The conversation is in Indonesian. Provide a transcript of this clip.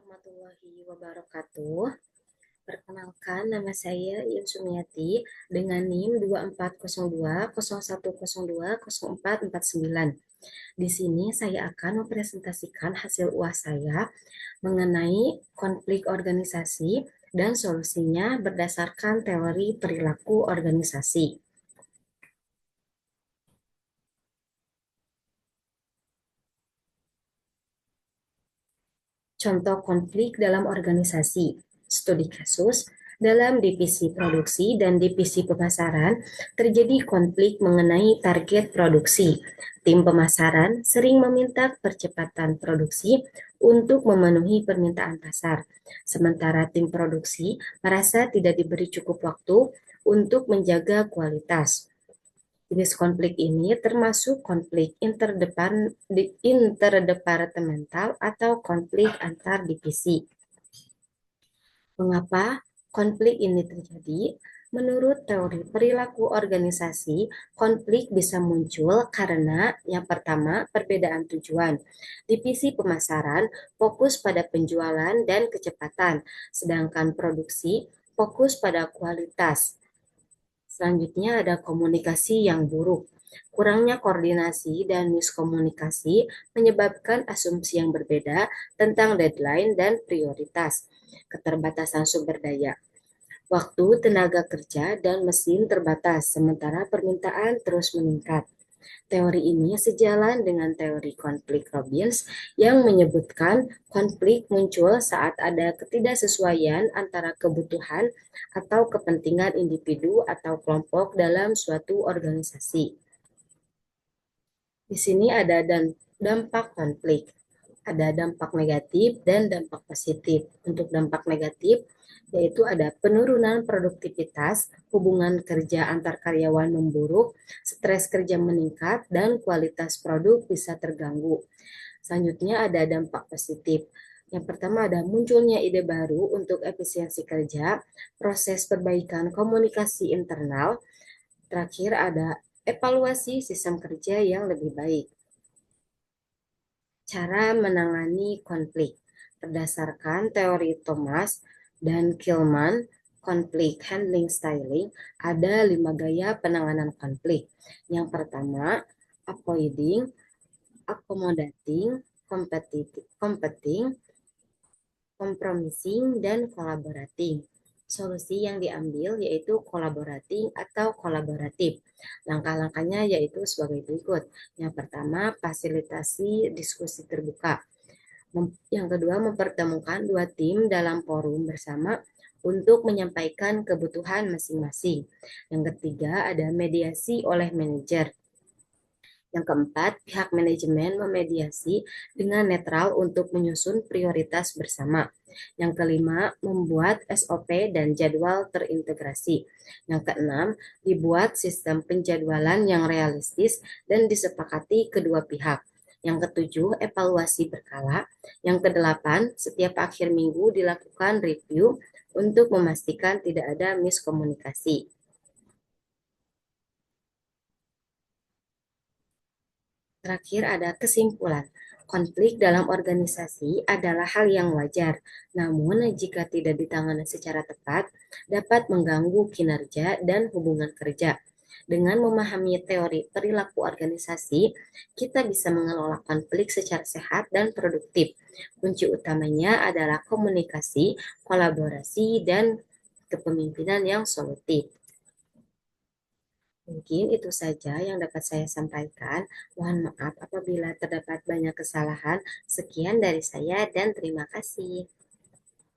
warahmatullahi wabarakatuh. Perkenalkan, nama saya Yun Sumiati dengan NIM 240201020449. Di sini saya akan mempresentasikan hasil UAS saya mengenai konflik organisasi dan solusinya berdasarkan teori perilaku organisasi. Contoh konflik dalam organisasi. Studi kasus, dalam divisi produksi dan divisi pemasaran terjadi konflik mengenai target produksi. Tim pemasaran sering meminta percepatan produksi untuk memenuhi permintaan pasar, sementara tim produksi merasa tidak diberi cukup waktu untuk menjaga kualitas. Jenis konflik ini termasuk konflik interdepartemental atau konflik antar divisi. Mengapa konflik ini terjadi? Menurut teori perilaku organisasi, konflik bisa muncul karena yang pertama, perbedaan tujuan. Divisi pemasaran fokus pada penjualan dan kecepatan, sedangkan produksi fokus pada kualitas. Selanjutnya ada komunikasi yang buruk. Kurangnya koordinasi dan miskomunikasi menyebabkan asumsi yang berbeda tentang deadline dan prioritas. Keterbatasan sumber daya. Waktu, tenaga kerja, dan mesin terbatas, sementara permintaan terus meningkat. Teori ini sejalan dengan teori konflik Robbins yang menyebutkan konflik muncul saat ada ketidaksesuaian antara kebutuhan atau kepentingan individu atau kelompok dalam suatu organisasi. Di sini ada dampak konflik. Ada dampak negatif dan dampak positif. Untuk dampak negatif, yaitu ada penurunan produktivitas, hubungan kerja antar karyawan memburuk, stres kerja meningkat, dan kualitas produk bisa terganggu. Selanjutnya ada dampak positif. Yang pertama ada munculnya ide baru untuk efisiensi kerja, proses perbaikan komunikasi internal. Terakhir ada evaluasi sistem kerja yang lebih baik. Cara menangani konflik. Berdasarkan teori Thomas dan Kilman, konflik handling styling, ada 5 gaya penanganan konflik. Yang pertama, avoiding, accommodating, competing, compromising, dan collaborating. Solusi yang diambil yaitu collaborating atau kolaboratif. Langkah-langkahnya yaitu sebagai berikut. Yang pertama, fasilitasi diskusi terbuka. Yang kedua, mempertemukan dua tim dalam forum bersama untuk menyampaikan kebutuhan masing-masing. Yang ketiga, ada mediasi oleh manajer. Yang keempat, pihak manajemen memediasi dengan netral untuk menyusun prioritas bersama. Yang kelima, membuat SOP dan jadwal terintegrasi. Yang keenam, dibuat sistem penjadwalan yang realistis dan disepakati kedua pihak. Yang ketujuh, evaluasi berkala. Yang kedelapan, setiap akhir minggu dilakukan review untuk memastikan tidak ada miskomunikasi. Terakhir ada kesimpulan. Konflik dalam organisasi adalah hal yang wajar, namun jika tidak ditangani secara tepat, dapat mengganggu kinerja dan hubungan kerja. Dengan memahami teori perilaku organisasi, kita bisa mengelola konflik secara sehat dan produktif. Kunci utamanya adalah komunikasi, kolaborasi, dan kepemimpinan yang solutif. Mungkin itu saja yang dapat saya sampaikan. Mohon maaf apabila terdapat banyak kesalahan. Sekian dari saya dan terima kasih.